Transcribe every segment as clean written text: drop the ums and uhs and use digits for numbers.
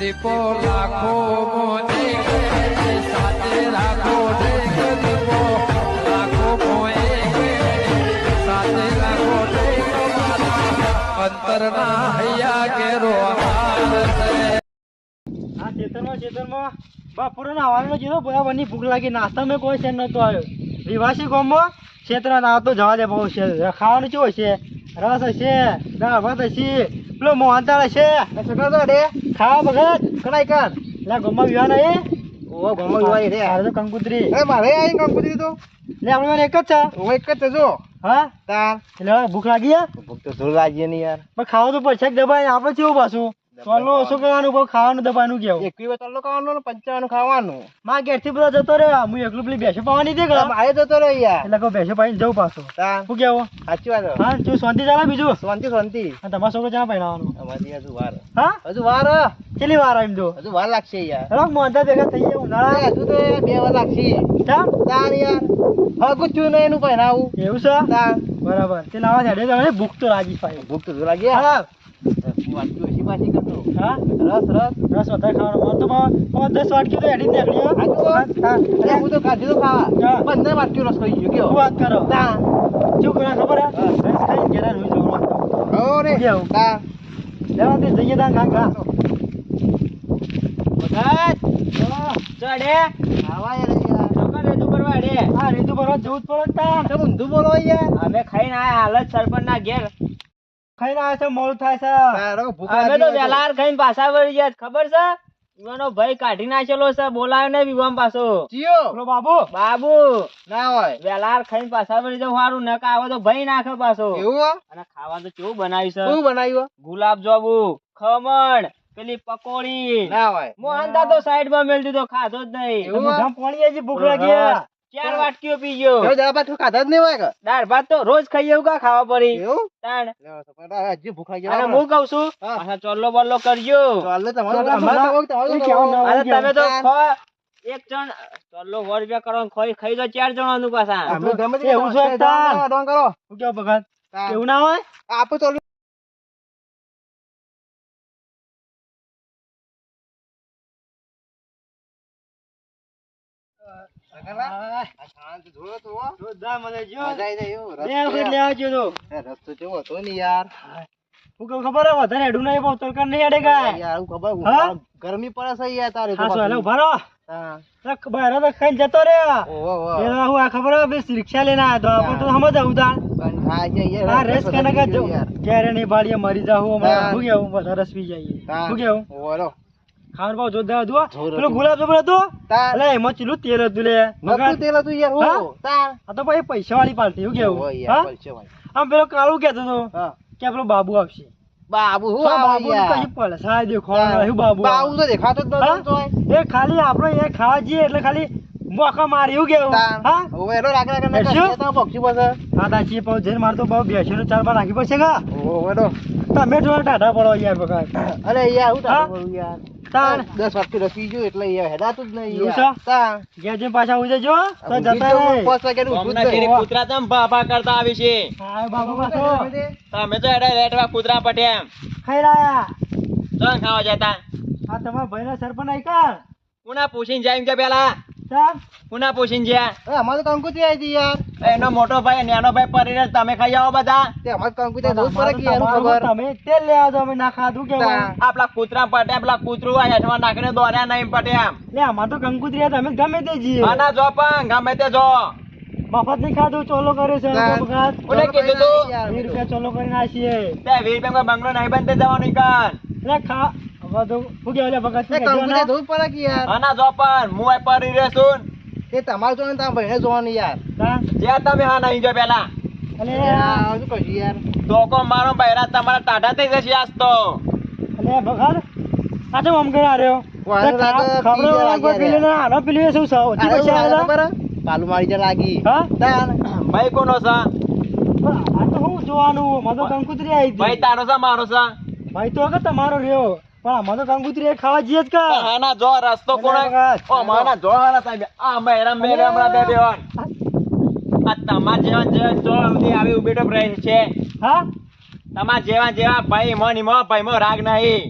દીપો લાખો મોને સાથે રાખો દીપો લાખો મોએ સાથે રાખો અંતરના હૈયા કેરો આ ખેતરમાં બપોરે નાવાનો કીધો બરાબરની ભૂખ લાગી નાસ્તા મેં કોઈ છે નતો આવ્યો વિવાસી ગામમાં ક્ષેત્ર ના તો જવા દે બહુ છે ખાવાનું કેવું છે રસ હશે દાળ ભાત હશે પેલો મોહનતાળ હશે ખાવા વગર કણાય કર એટલે ગામમાં વિવાહ નહીં ઓ ગામમાં વિવાહ રે હારે તો કંકુતરી મારે આવી કંકુતરી તો એટલે આપણે એક જ છે હું એક જ છે જો હા તાર એટલે ભૂખ લાગી ભૂખ તો ધૂળ લાગી નહીં યાર પણ ખાવા તો પડશે જ દબાઈ આપણે કેવું પાછું ચોલો ઓછું કરવાનું બહુ ખાવાનું દબાનું કેવું 21 ચાલો ખાવાનું ને 55 ખાવાનું માં ઘેર થી બધા જતો રે હું એકલું પેલી ભેંસો પાવાની દે મારે જતો રહે યાર એટલે કોઈ ભેંસો પાઈને જવું પાછું તાર શું કેવું સાચી વાત હા જો શાંતિ ચાલે બીજું શાંતિ શાંતિ અને તમારા છોકરો ક્યાં પહેરાવાનું અમારી હજુ વાર હા હજુ વાર કેટલી વાર એમ તો હજુ વાર લાગશે યાર હેલો મોંધા ભેગા થઈ ગયા ઉનાળા હજુ તો 2 વાર લાગશે ચા તાર યાર હા ગુચ્ચું ને એનું પહેરાવું એવું છે તાર બરાબર તે લાવા છેડે તો ભૂખ તો લાગી પાછી ભૂખ તો ધૂળ લાગી હા વાટકી ઓછી પાછી કરતો હા રસ રસ વધારે ખાવાનું મને તો 10 વાટકી તો હેડી જ નીકળી હો. અરે હું તો કાઢી તો ખાવા 15 વાટકી રસ ખાઈ ગયો શું વાત કરો તાર શું કરે ખબર હે રસ ખાઈને ઘેરા રહી જવું ઓરે કેવું? તાર લેવા દે જઈએ તા કાકા ચડે આવા યાર છોકરા રેતું કરવા હેડે હા રેતું કરવા જવું જ પડે તાણ તમે ઊંધું બોલો યાર અમે ખાઈને આયા હાલત સરપંચ ના ઘેર ખાઈને આયા છે મોડું થાય છે તારો ભૂખ અમે તો લાગી હોય વેલાર ખાઈને પાછા વળી ગયા ખબર છે ઈવાનો ભાઈ કાઢી નાખેલો છે બોલાયો ને વિવામ પાછો જીઓ પેલો બાબુ ના હોય વેલાર ખાઈને પાછા વળી જાવ સારું નક આવે તો ભાઈ નાખે પાછો એવું અને ખાવા તો કેવું બનાવ્યું છે શું બનાવ્યું ગુલાબ જાંબુ ખમણ પેલી પકોડી ના હોય મોહનતા તો સાઈડ માં મેલ દીધો ખાધો જ નહીં એવું? પાણી હજી ભૂખ લાગી 4 વાટકીઓ પી ગયો એવું જરા પાછું ખાધા જ નહીં હોય કે દાળ ભાત તો રોજ ખાઈએ એવું કા ખાવા પડી એવું તાણ લેવો તો પણ હજી ભૂખ લાગી અને હું કઉ છું હા. પાછા ચોલ્લો બોલ્લો કરજો ચાલ ને તમારું ચાલ, તમારું અમારે તમારું કેવું તમારું અને તમે તો તાર. ખો એક જણ ચોલ્લો 100 રૂપિયા કરો ખાઈ ખાઈ તો 4 જણાનું પાછા અમે ગમે તે એવું છે તાર. ડોંગ કરો શું કેવો ભગત તાર. એવું ના હોય આપો તો જોરદાર મળે જો મજા આઈ જાય એવું. બે વખત લેવા જો તો રસ્તો કેવો હતો ને યાર હું કહું ખબર હે વધારે હેડું નહીં બહુ તડકા નહીં હેડે કાંઈ. યાર હું ખબર હા? ગરમી પડે છે યાર તારે તો હા, પાછું. હાલો, ઉભા રહો. હા. બહાર તો ખાઈને જતો રે ઓહો, ઓહો. પેલા હું આ ખબર હે બસ રિક્ષા લઈને આવ્યો તો આપણે તો સમજ આવું તાણ પણ હા, યાર, આ રેસ રસ્તો કને પતી જો ગયો યાર. ક્યારે નહીં બાળીએ મરી જાવું હા. શું કેવું બધા રસ પી જઈએ હા. શું કેવું ઓહો, લો. ખાવાનું ભાવ જોરદાર હતું હો. જોર પેલું હતું. ગુલાબ જાંબુ હતું તાર. એટલે એમાં ચીલું તેલ હતું લે નતું તેલ હતું યાર, હા? ઓહો, તાર. આ તો ભાઈ પૈસા વાળી પાર્ટી શું ઓહો, કેવું યાર, હા પડશે ભાઈ. આમ પેલો કાળું કહેતો હતો હા. કે પેલો બાબુ આવશે બાબુ હું હા, આવે બાબુ યાર? કઈ પડે દેખો શું બાબુ આવે? બાબુ તો દેખાતો જ હા? નતો તોય. એ ખાલી આપણે એ ખાવા જઈએ એટલે ખાલી મોકા મારી એવું કેવું તાર. હા ઓહો, એનો રાખ રાખ ને બેસ્યું? કાઢી દેતા પક્ષી પાસે. હા તાચી પાઉં જઈને મારે તો બહુ બેસીને 4 બાર રાખી પડશે કા ઓહો, એનો. તમે થોડા ટાઢા પડો યાર બકા અરે યાર હું હા? તારું કરું યાર. તાણ 10 વાટકી રસી ગયું એટલે યાર હેડાતું જ નહીં એવું યાર. છે? તાર. ઘેર જઈને પાછા ઉઈ જજો તો ઊંઘી જતા તો હું રહે 5 વાગ્યાનું ઊંઘું જ નહીં. કૂતરા તમ ભાભા કરતા આવી છે હા બાબુ પાછો તમે તો એડા લેટવા કૂતરા પટ્યા ખાઈ રહ્યા ચણ ખાવા જતા આ તમારા ભાઈના સરપંચ આઈ કા કુના પૂછીને જાય એમ કે પેલા સાહેબ કુના પૂછીને જ્યાં એ અમારે તો કંકુતરી આવી હતી યાર. એનો મોટો ભાઈ નાનો ભાઈ પરીને તમે ખાઈ આવો બધા તે અમારે કંકુતરી દૂધ પડે કે યાર, હું તમારું ખબર. તમે તેલ લેવા દો અમે ના ખાધું કે તાણ. આપલા કૂતરા પટ્યા પેલા કૂતરું આ હેઠમાં નાખીને દોર્યા નહીં પટ્યા લે અમાર તો કંકુતરી હતા, અમે ગમે તે જઈએ આના જો પણ ગમે તે જો મફત નહીં ખાધું ચોલો કર્યો છે તાણ. બગાડ ઓલે કીધું તું યાર, 20 રૂપિયા ચોલો કરીને આવીએ તે 20 રૂપિયા બંગલો નહીં બનતે જવાનું કાન લે ખા હવે તો શું કહેવાય લે ભગત તે કંકુતરી દૂધ પડે કે યાર. આના જો પણ હું આ પરી રહેશું તે તમારે જોવાનું તારા ભાઈને જોવાનું યાર. જ્યાં તમે હા નહીં જો પેલા અલે યાર, શું કહીશું યાર. ધોકો મારો બૈરા તમારા ટાઢા થઈ જશે આજ તો અલે ભગત આ તો આમ કર્યા રહ્યો વાંધો લાગે, ખબર પી ગયા કોઈ પેલી ના આનો પેલી શું સાવ અરે પછી હું આવેલા ખબર હે? પાલું મારી જે લાગી. હા તાર. ભાઈ કોનો છે આ તો હું જોવાનું મને તો કંકુતરી આવી ભાઈ હતી તારો છે મારો છે ભાઈ તો આગળ તમારો રહ્યો પણ આમાં તો કંકુતરી ખાવા જઈએ જ કા હાના જો રસ્તો અલે કોણે ભગત. ઓ માના જો હાના સાહેબ આ મેરા મેરે હમણાં બે બેવાન આ તમાર જેવા જે જો અમથી આવી ઉભી તો રહે છે હા તમાર જેવા જેવા ભાઈ મો ભાઈ મો રાગ નહીં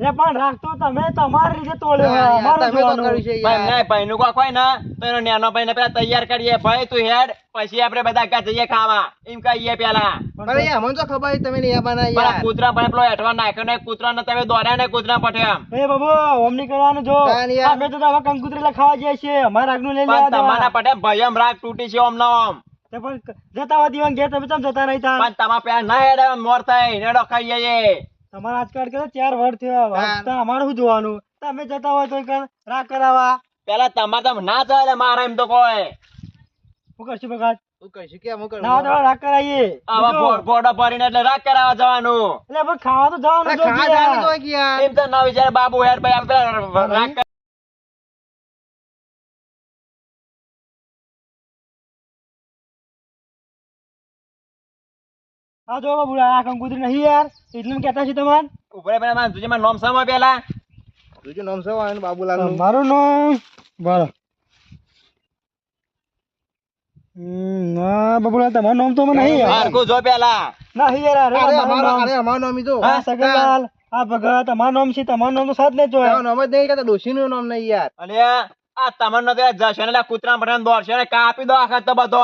લે પણ રાખતો તમે તમારી રીતે તોડ્યો હોય, અમારું તમે તો જોવાનું. કર્યું છે ભાઈ યાર. નહીં, ભાઈનું કોક હોય ને તો એનો નેનો ભાઈને પેલા તૈયાર કરીએ ભાઈ તું હેડ પછી આપણે બધા ઘા જઈએ ખાવા એમ કહીએ પેલા પણ યાર મને તો ખબર છે તમે નહીં આવવાના પેલા યાર. કૂતરા ભાઈ પેલો હેઠવા નાખ્યો ને કૂતરા ને તમે દોડ્યા ને કૂતરા પઠ્યા એ બાબુ ઓમ નહીં કરવાનું જો ના, યાર. અમે તો હવે કંકુતરી ખાવા જઈએ છીએ અમારે આગનું લઈ પણ લેવા તમારા દેવા. પઠે ભયમ રાગ તૂટી છે ઓમ નો ઓમ તે પણ જતા હોય દીવાન ઘેર તમે ચમ જતા નહીં તાર? પણ તમારા પેલા ના હેડે મોર થાય નેડો ખાઈ જઈએ તમારા આજકાલ કે 4 વર્ષ થયા હા. તો અમારે શું જોવાનું? તમે જતા હોય તો રાગ કરાવવા પેલા તમારે તો ના ચાલે મારા એમ તો કોઈ શું કરશું બગાડ? હું કહીશું કે અમુક ના હોય તો રાગ કરાવીએ. આવા બીજું? ફોટો ભરીને એટલે રાગ કરાવવા જવાનું એટલે પણ ખાવા તો જવાનું અરે જો ખાવા યાર. જવાનું તો હોય કે યાર. એમ તો ના વિચારે બાબુ હેડ ભાઈ આપણે રાગ કર- હા જો બાબુ આ કંકુતરી નહીં યાર એટલે કહેતા છે તમારે ઉપરે પેલા મારા તુજે નામ સામા પેલા બીજું નામ શું આવે બાબુલાલનું? મારું નામ બરો ના બાબુલા તમારું નામ તો મને નહીં યાર. મારકું જો પેલા નહીં યાર અરે અરે તમારું નામ. અમારું નામ ઈ જો. હા સગનલાલ આ ભગત તમારું નામ છે તમારું નામ તો સાથ ને જોય. તમારું નામ જ નહીં કહેતા, ડોશીનું નામ નહીં યાર. અને આ તમને તો જશે ને કૂતરા પઠાણ દોડશે ને કાપી દો આખા તો બધો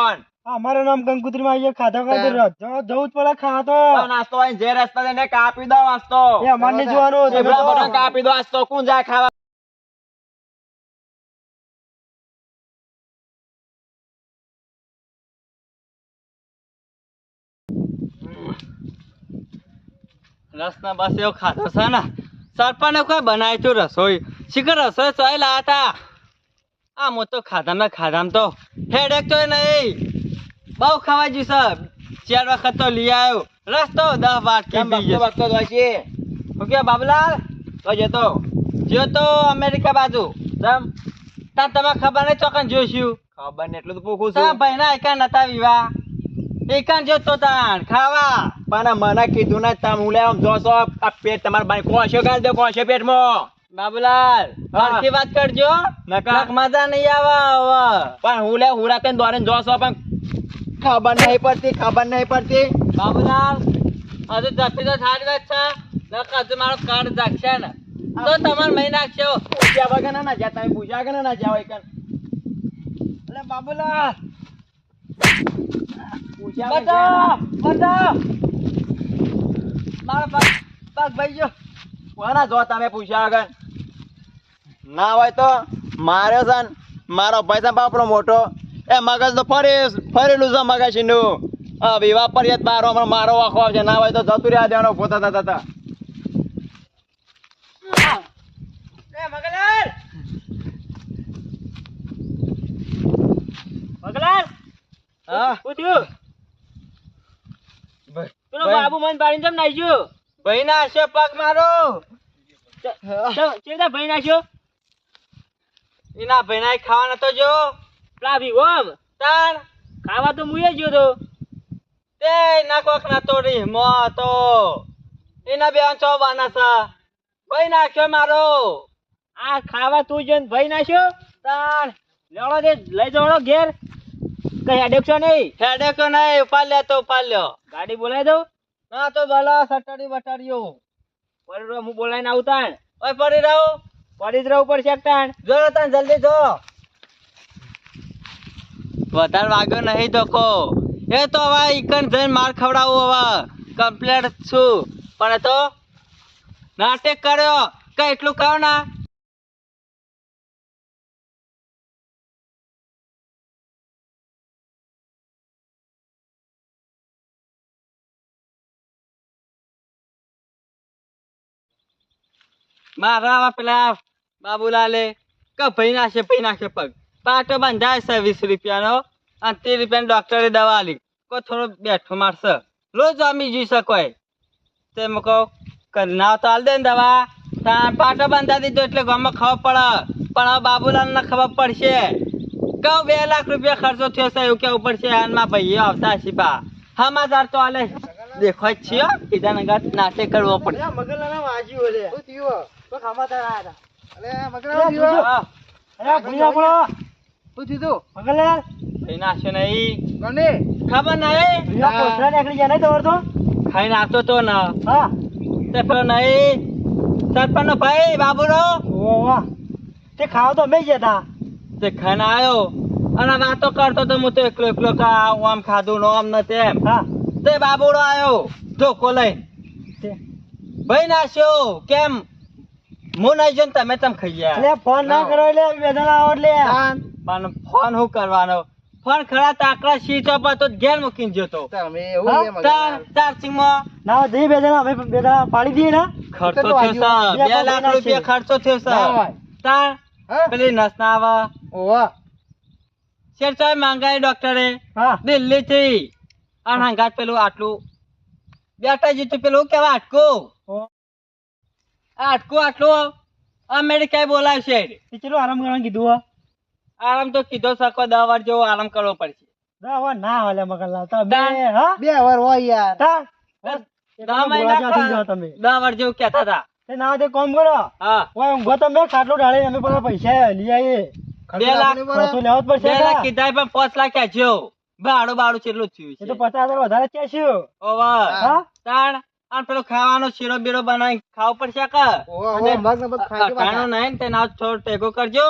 અમારું નામ કંકુતરી માં આવીએ ખાધા ખાધા જવું જ પડે ખાવા તો. નાસ્તો હોય જે રસ્તા જઈને કાપી દો વાસ્તો એ અમારે નહીં જોવાનું તમે ઝીબ્રા તો. પઠાણ કાપી દો વાસ્તો કોણ જાય ખાવા રસના બસ એવો ખાધો છે ને સરપંચને કોઈ બનાવી તું રસોઈ શીખર રસોઈ ચોય લાયા તા આમ હું તો ખાધામાં તો હેડેક તો નહીં બહુ ખાવા જ્યું છે 4 વખત તો લઈ આવ્યો રસ તો 10 વાર કેમ પી વખતો વખતો જ હોય છે હું કે બાબુલાલ તો જતો જો તો અમેરિકા બાજુ તમ તા તમે ખબર નહીં ચોકન જોઈશું ખબર ને એટલું તો પૂછું તા છું ભાઈના એકાન નતા વિવાહ એકાન જોતો તાણ ખાવા પણ મને કીધું ને તમે હું લે આમ જોશો આ પેટ તમારા ભાઈ કોશો કાઢ દો કોશો પેટમાં બાબુલાલ હા. સરખી વાત કરજો નકા. નક મજા નહીં આવે હવે પણ હું લે હુરાતે દોરે જોશો પણ ખબર નહીં પડતી બાબુલાલ હજુ જતી તો સારી વાત છે નકર હજુ મારો કાર્ડ જાગશે ને તો તમારે મહી નાખશો પૂછ્યા વગર ના જ્યાં તમે પૂછ્યા વગર ના જાવ એકન એટલે બાબુલાલ પૂછ્યા વગર બતાવ બતાવ મારો પગ ભાઈ ગયો કોના જો તમે પૂછ્યા વગર ના હોય તો મારે છે ને મારો ભાઈ છે બાપડો મોટો એ મગજ તો ફરેલું છે મગજ નું વિવાહ પર મારો વાખો આવશે ના હોય તો જતું રહ્યા દેવાનો ઉભો થતા એ મગલાલ મગલાલ હા શું થયું પેલો બાબુ મને પાડીને કેમ નાખ્યો ભાઈ નાખ્યો પગ મારો ચેતા ભાઈ નાખ્યો એના ભાઈ ના ખાવા નતો જો પેલા વિવમ તાણ ખાવા તો મુએ ગયો તો તે ના કોક નતો રી મો તો એના બે ચોવાના છે ભાઈ નાખ્યો મારો આ ખાવા તું જોઈને ભાઈ નાખ્યો તાણ લેવડો દે લઈ જવડો ઘેર કઈ હેડેક છો નહીં હેડેક નહીં ઉપાડ લ્યો ગાડી બોલાવી દઉં ના તો બોલા સટાડી બટાડીઓ પડી રહ્યો હું બોલાવીને આવું તાણ ઓય પડી જ રહું પડશે તાણ જો તાણ જલ્દી જો વધારે વાગ્યો નહીં ધોકો એ તો હવે ઈકન જઈને માર ખવડાવું હવે કમ્પ્લેટ છું પણ એ તો નાટક કર્યો કઈ એટલું કહો ના મારા આવા પેલા બાબુલાલે કે ભાઈ નાખે પગ પાટો બંધાય છે 20 રૂપિયાનો અને 30 રૂપિયાની ડોક્ટરે દવા આલી કોઈ થોડો બેઠો મારશે રોજ અમી જઈ શકોય તે મેં કહું ના તો હાલ દે ને દવા ત્યાં પાટો બાંધા દીધો એટલે ગામમાં ખબર પડે પણ હવે બાબુલાલને ખબર પડશે કહું 2 લાખ રૂપિયા ખર્ચો થયો છે એવું કેવું પડશે હાલમાં ભાઈઓ આવતા શીપા સમાચાર તો હાલે દેખો જ છીએ કીધા નગર નાટક કરવો પડે મગનલાલ વાજ્યું ઓલે શું થયું? તો ખામાતા આયા અલે મગનલાલ શું થયું? હતા. અરે ભૂયા પડો શું થયું? મગનલાલ ભાઈ નાખ્યો નહીં કોને? ખબર નહીં ભૂયા પોસરા નીકળી ગયા નહીં તમારે તો ખાઈ નાખતો તો ને હા તે પેલો નહીં સરપંચનો ભાઈ બાબુરો ઓહ વાહ તે ખાવા તો અમે જ હતા તે ખાને આયો અને વાતો કરતો તો હું તો એકલો એકલો કા આમ ખાધું નો આમ ને તેમ હા તે બાબુડો આયો ધોકો લઈ તે ભાઈ નાશ્યો કેમ હું નહીં જોઈને તમે તમ ખાઈ ગયા એટલે ફોન ના કરો એટલે બે જણા આવો એટલે પણ ફોન શું કરવાનો ફોન ખરા તાકડા સીટો પર તો ઘેર મૂકીને જતો તમે એવું હા? એમ મગનલાલ. ચાર્જિંગમાં ના જઈ બે જણા અમે બે જણા પાડી દઈએ ને ખર્ચો કેટલું થયો છે આવ્યું? 2 લાખ રૂપિયા ખર્ચો થયો છે ના હોય. તાર હા? પેલી નસ ના આવે ઓવા. શેર સાહેબ માંગાઈ ડોક્ટરે હા દિલ્હી થી અને હંગાત પેલું આટલું બેટા જીતું પેલું કેવા આટકું ઓહ. આટકું આટલું અમેરિકા બોલાવશે તે ચલો આરામ કરવાનું કીધું હો આરામ તો કીધો સકો 10 વાર જેવો આરામ કરવો પડશે દવા ના હાલે મગનલાલ તમે તાન. હા 2 વાર હોય યાર. તા દવા મહિના બોલાવવા થઈ જાઓ તમે 10 વાર જેવું કહેતા હતા તે ના તે કોમ કરો હા ઓય ઊંઘો તમે ખાટલો ઢાળીને અમે પેલા પૈસા લઈ આવીએ બે લાખ ખર્ચો લેવો જ પડશે 2 લાખ કાં? કીધા પણ 5 લાખ ક્યાં ભાડું બાડું કેટલું થયું એ તો છે 50,000 વધારે જ છે ઓવર હા તાણ અને પેલો ખાવાનો શીરો બીરો બનાવી ખાવો પડશે કે ઓવા, ઓવા, મગ ને બધું ખાજો પાછા. અટાણું નહીં તે નાવ થોડો ટેકો કરજો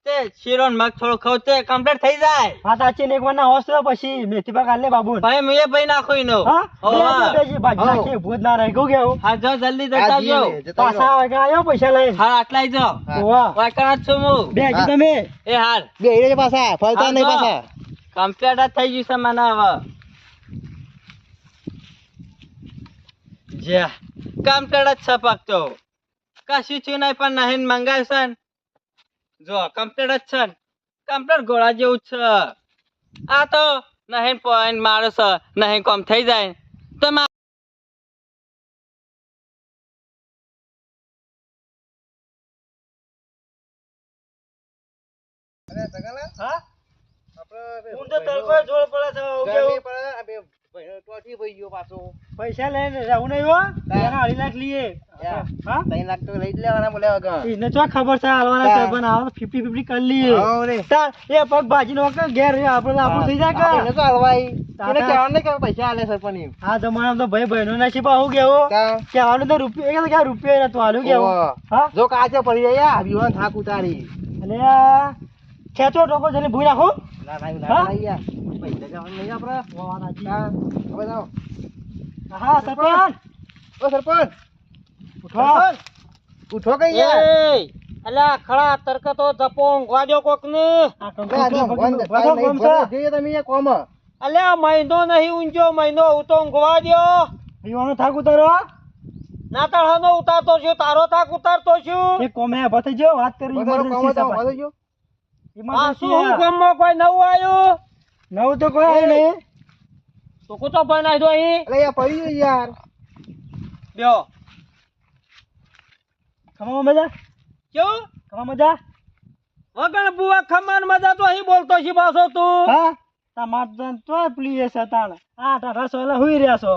તે શીરો ને મગ થોડો ખાવ તે કમ્પ્લીટ થઈ જાય હા સાચી ને એક વાર ના હોશ તો પછી મેથી પાક આલે બાબુ ભાઈ મેં ભાઈ નાખો ઈનો હા ઓવર બેજી બાજી નાખી ભૂત ના રહી ગયું કેવું હા જો જલ્દી આ જતા જીએ આવજો ને, જતા પાછા રહ્યો. આવે કે આયો પૈસા લઈને હા આટલા જ હા. ઓવા વાકણા જ છું હું બેજી હા. તમે એ હાલ બે હીરે છે પાછા ફરતા નહીં હા, પાછા. કમ્પ્લીટ જ થઈ ગયું છે મને હવે જા કમ્પ્લીટ જ છે પકતો કશું છું નહીં પણ નહીં મંગાવ્યું છે ને. જો કમ્પ્લીટ જ છે ને. કમ્પ્લીટ ઘોડા જેવું જ છે આ તો નહીં પોઈન્ટ મારો છે નહીં કોમ થઈ જાય તો અરે સગાલા, હા આપણે હું તો તડકો જોડ પડે છે હું ગરમી કેવું પડે, આ બે ભાઈનો ટોટી ભઈ ગયો પાછો. પૈસા લઈને જવું નહીં હો એના 2.5 લાખ લઈએ યા. હા 3 લાખ તો લઈ જ લેવાના બોલે વગર. એને તો ખબર છે હાલવાના હા. સરપંચ આવે 50-50 કરી લઈએ હાઉ રે. તાર એ પગ ભાજી નો કે ઘેર આપણે આપણું થઈ જાય આપણે કે નતો હલવાઈ. તાતા. એને કહેવાનું નહીં કે પૈસા આલે સરપંચ એમ. આ જમાનામાં તો ભાઈ બહેનો ના છીપા હું કેવું કા? કહેવાનું તો રૂપિયા કે રૂપિયા નતું હાલું કેવું ઓવા. હા જો કાચે પડી જાય યાર, વિવાન થાક ઉતારી. અને આ ખેંચો ટોકો જઈને ભૂઈ નાખું ના ના એવું હા? ના થાય યાર. પૈસા જવાનું નહીં આપણે. હા, હવે જાઓ. હા સરપંચ ઓ સરપંચ, ઉઠો ઉઠો કઈ યાર. અલ્યા ખડા તરકે તો જપો ઊંઘવા દો કોક ને આ બે કંકુ આ પકડીને ભગવાન ઉભા થો, નહીં, કોમ છે? ભગવાન જઈએ તમે યાર કોમ. અલ્યા મહિનો નહીં ઊંઘ્યો મહિનો હું તો ઊંઘવા દો પીવાનો થાક ઉતારો ના તાળાનો ઉતારતો છું તારો થાક ઉતારતો છું એક કોમે ઉભા થઈ જાઓ, વાત કરી વધારો કોમ emergency હતો, છે વાંધો જો. આ શું emergency ગામમાં કોઈ નવું આવ્યું નવું તો કોઈ આવ્યું નહીં તો કુતો ભાઈ નાખ્યો અહીં અરે યાર પડી ગયું યાર. લ્યો ખમામાં મજા કેવું ખમા મજા વગર બુઆ ખમાન મજા તો અહીં બોલતો છે પાછો તું હા તમાર તો પ્લીઝ છે તાણ આ ટાટા સોલા હુઈ રહ્યા છો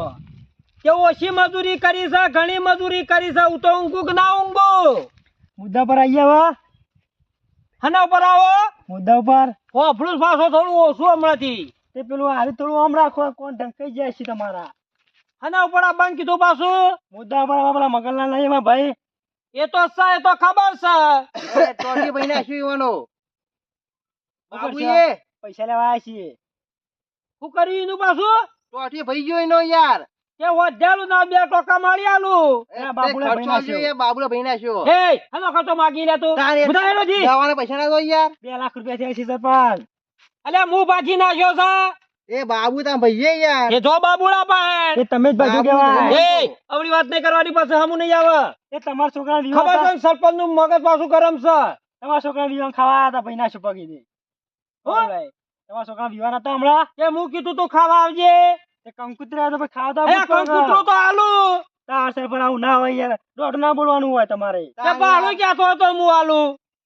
કે ઓછી મજૂરી કરી છે ઘણી મજૂરી કરી છે હું તો ઊંઘું કે ના ઊંઘું મુદ્દા પર આવી ગયા હના ઉપર આવો મુદ્દા ઉપર હોફળું પાછો થોડું ઓછું હમણાંથી તે પેલું હારી થોડું આમ રાખો કોણ ઢંકાઈ જાય છે તમારા હના ઉપર આ બંધ કીધું પાછું મુદ્દા ઉપર આવા પેલા મગનલાલ નહીં એમાં ભાઈ એ તો છે એ તો ખબર છે અરે ટોટી ભાઈ નાખ્યું ઈવાનો. બાબુએ પૈસા લેવા આવ્યા છીએ શું કર્યું એનું પાછું ટોટી ભાઈ ગયો એનો યાર. કે વધેલું ના 2 ટોકા મારી આલું એના બાબુને ખર્ચો ભાઈ નાખ્યો. જોઈએ, બાબુને ભાઈ નાખ્યો. હે હનો ખર્ચો માગી લે તું તારે બધાયલો જી દવાના પૈસા ના દો યાર. 2 લાખ રૂપિયા થયા છે સરપંચ અલ્યા હું ભાજી નાખ્યો છે એ બાબુ તાર ભાઈએ યાર. એ જો બાબુડા પાસે એ તમે જ બાજુ બાબુ કહેવાય ભાઈ. એ આવડી વાત નહીં કરવાની પાસે હમું નહીં આવે એ તમારા છોકરા ખબર છે સરપંચ નું મગજ પાછું ગરમ છે તમારા છોકરા વિવાહ ખાવા આવ્યા હતા ભાઈ ના છુપાકી દે હો? તમારા છોકરા વિવાહ નતા હમણાં કે હું કીધું તું ખાવા આવજે એ કંકુતરા આવ્યા તો ખાવા એ કંકુતરો તો આલુ તાર સરપંચ આવું ના હોય યાર દોઢ ના બોલવાનું હોય તમારે કે ભાડું ક્યાં તો હું આલુ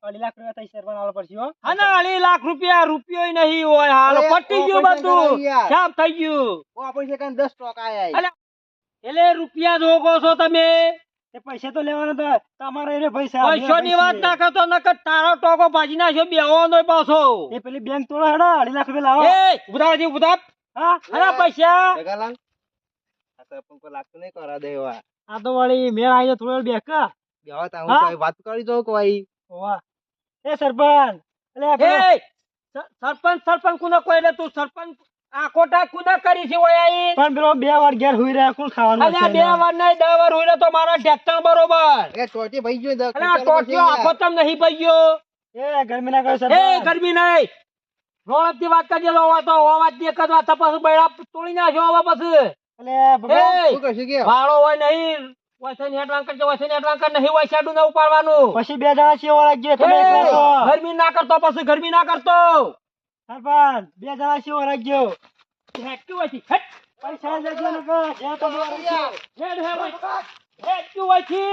2.5 લાખ રૂપિયા થઈ સરપંચ આલો પડશે હો અને 2.5 લાખ રૂપિયા રૂપિયો નહીં હોય હાલો અરે, પટી ગયું ઓપરેશન બધું કરાવી યાર. સાફ થઈ ગયું ઓ આપણે છે કાન 10 ટકા આયા. અલ્યા, એટલે રૂપિયા જોગો છો તમે એ પૈસા તો લેવાના હતા તમારે એ પૈસા પૈસોની વાત ના કરતો નકર તારો ટોકો ભાજી નાખ્યો બેવાનો પાછો એ પેલી બેંક તોડો હેડો 2.5 લાખ રૂપિયા લાવો એ ઉધાર ઉધાર હા અરે પૈસા જગાલાલ, આ સરપંચ પર લાગતું નહીં કરા દેવા. આ તો વળી મેળ આવી થોડો બેક બેહો તા હા? હું કોઈ વાત કરી દઉં કોઈ વાહ એ સરપંચ એટલે એ આપણે સરપંચ કુના કોઈ ને તું સરપંચ આ કોટા કુના કરી છે ઓય આઈ પણ પેલો 2 વાર ઘેર હુઈ રહ્યા કોણ ખાવાનું અલ્યા છે 2 વાર નહીં 10 વાર હોય તો મારા ટ્રેક્ટર બરોબર એ ટોટી ભાઈ ગયો અલ્યા ટોટિયો આખો તમ નહીં પઈયો એ ગરમી ના કરો એ સરપંચ ગરમી નહીં રોણપથી વાત કરજે લો તો અવાજ ની કરવા તપાસ બૈરા તોડી નાખ્યો હવે પછી એટલે ભગવાન એ શું કરશું કે વાળો હોય નહીં વસન હેડવાન કરજો વસન હેડવાન કર નહીં હોય શેડું ન ઉપાડવાનું પછી 2 જણા સેવા લાગજો તમે એ, એકલા છો ગરમી ના કરતો પછી ગરમી ના કરતો સરપંચ 2 જણા સેવા લાગજો હેડક્યું હોય છે, હેડ. પૈસા લેજો ને કે જે તો દોરા હેડ હે હોય. હેડક્યું હોય છે.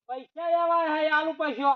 પૈસા લેવા હે આલુ પૈસો